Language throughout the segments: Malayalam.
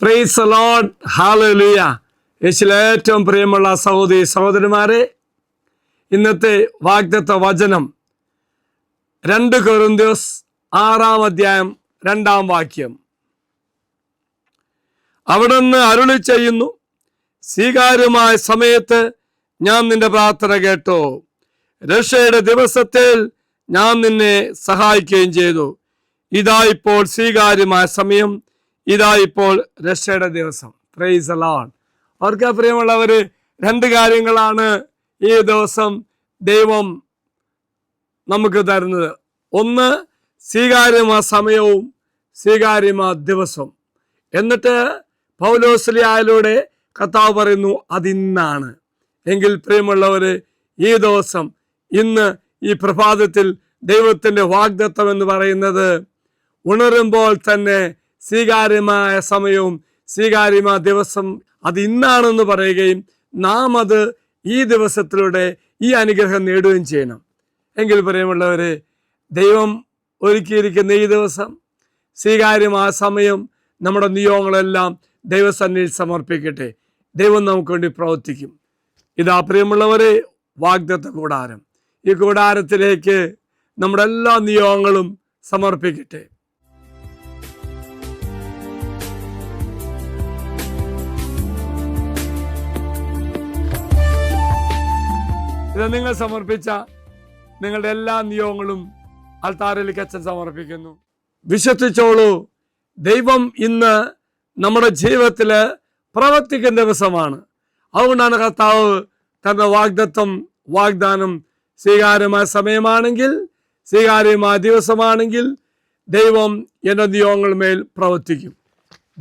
Praise the Lord, hallelujah. യേശുവിൽ ഏറ്റവും പ്രിയമുള്ള സഹോദരി സഹോദരന്മാരെ, ഇന്നത്തെ വാഗ്ദത്ത വചനം 2 കൊരിന്ത്യർ 6:2 അവിടുന്ന് അരുളി ചെയ്യുന്നു, സ്വീകാര്യമായ സമയത്ത് ഞാൻ നിന്റെ പ്രാർത്ഥന കേട്ടു, രക്ഷയുടെ ദിവസത്തിൽ ഞാൻ നിന്നെ സഹായിക്കുകയും ചെയ്തു. ഇതാ ഇപ്പോൾ സ്വീകാര്യമായ സമയം, ഇതാ ഇപ്പോൾ രക്ഷയുടെ ദിവസം. Praise the Lord. അവർക്ക് പ്രിയമുള്ളവര്, 2 കാര്യങ്ങളാണ് ഈ ദിവസം ദൈവം നമുക്ക് തരുന്നത്. ഒന്ന്, സ്വീകാര്യമായ സമയവും സ്വീകാര്യമായ ദിവസവും. എന്നിട്ട് പൗലോസ്ലീഹായിലൂടെ കർത്താവ് പറയുന്നു, അതിന്നാണ്. എങ്കിൽ പ്രിയമുള്ളവര്, ഈ ദിവസം, ഇന്ന് ഈ പ്രഭാതത്തിൽ ദൈവത്തിന്റെ വാഗ്ദത്തം എന്ന് പറയുന്നത്, ഉണരുമ്പോൾ തന്നെ സ്വീകാര്യമായ സമയവും സ്വീകാര്യമായ ദിവസം അത് ഇന്നാണെന്ന് പറയുകയും നാം അത് ഈ ദിവസത്തിലൂടെ ഈ അനുഗ്രഹം നേടുകയും ചെയ്യണം. എങ്കിൽ പ്രിയമുള്ളവരെ, ദൈവം ഒരുക്കിയിരിക്കുന്ന ഈ ദിവസം, സ്വീകാര്യമായ സമയം, നമ്മുടെ നിയോഗങ്ങളെല്ലാം ദൈവസന്നിധിയിൽ സമർപ്പിക്കട്ടെ. ദൈവം നമുക്ക് വേണ്ടി പ്രവർത്തിക്കും. ഇതാ പ്രിയമുള്ളവരെ, വാഗ്ദത്ത കൂടാരം. ഈ കൂടാരത്തിലേക്ക് നമ്മുടെ എല്ലാ നിയോഗങ്ങളും സമർപ്പിക്കട്ടെ. ഇത് നിങ്ങൾ സമർപ്പിച്ച നിങ്ങളുടെ എല്ലാ നിയോഗങ്ങളും അൾത്താരയിലേക്ക് അച്ഛൻ സമർപ്പിക്കുന്നു. വിശ്വസിച്ചോളൂ, ദൈവം ഇന്ന് നമ്മുടെ ജീവിതത്തില് പ്രവർത്തിക്കുന്ന ദിവസമാണ്. അതുകൊണ്ടാണ് കർത്താവ് തന്റെ വാഗ്ദാനം സ്വീകാര്യമായ സമയമാണെങ്കിൽ, സ്വീകാര്യമായ ദിവസമാണെങ്കിൽ ദൈവം എൻ്റെ നിയോഗങ്ങൾ മേൽ പ്രവർത്തിക്കും.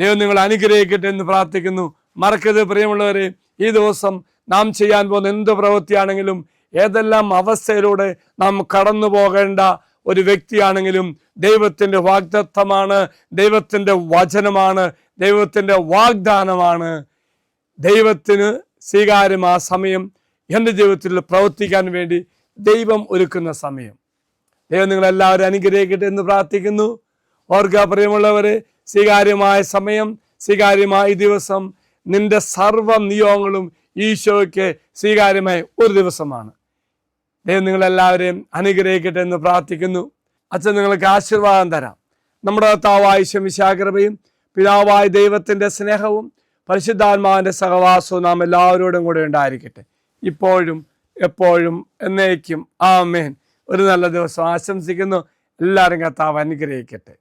ദൈവം നിങ്ങളെ അനുഗ്രഹിക്കട്ടെ എന്ന് പ്രാർത്ഥിക്കുന്നു. മറക്കരുത് പ്രിയമുള്ളവരെ, ഈ ദിവസം നാം ചെയ്യാൻ പോകുന്ന എന്ത് പ്രവൃത്തിയാണെങ്കിലും, ഏതെല്ലാം അവസ്ഥയിലൂടെ നാം കടന്നു പോകേണ്ട ഒരു വ്യക്തിയാണെങ്കിലും, ദൈവത്തിൻ്റെ വാഗ്ദത്തമാണ്, ദൈവത്തിൻ്റെ വചനമാണ്, ദൈവത്തിൻ്റെ വാഗ്ദാനമാണ്. ദൈവത്തിന് സ്വീകാര്യമായ സമയം എൻ്റെ ജീവിതത്തിൽ പ്രവർത്തിക്കാൻ വേണ്ടി ദൈവം ഒരുക്കുന്ന സമയം. ദൈവം നിങ്ങളെല്ലാവരും അനുഗ്രഹിക്കട്ടെ എന്ന് പ്രാർത്ഥിക്കുന്നു. ഓർക്കുക പ്രിയമുള്ളവരെ, സ്വീകാര്യമായ സമയം, സ്വീകാര്യമായ ദിവസം, നിന്റെ സർവ്വ നിയോഗങ്ങളും ഈശോയ്ക്ക് സ്വീകാര്യമായ ഒരു ദിവസമാണ്. ദൈവം നിങ്ങളെല്ലാവരെയും അനുഗ്രഹിക്കട്ടെ എന്ന് പ്രാർത്ഥിക്കുന്നു. അച്ഛൻ നിങ്ങൾക്ക് ആശീർവാദം തരാം. നമ്മുടെ കർത്താവായ മിശിഹായുടെ കൃപയും പിതാവായ ദൈവത്തിൻ്റെ സ്നേഹവും പരിശുദ്ധാത്മാവിൻ്റെ സഹവാസവും നാം എല്ലാവരോടും കൂടെ ഉണ്ടായിരിക്കട്ടെ, ഇപ്പോഴും എപ്പോഴും എന്നേക്കും. ആമേൻ. ഒരു നല്ല ദിവസം ആശംസിക്കുന്നു. എല്ലാവരും കർത്താവ് അനുഗ്രഹിക്കട്ടെ.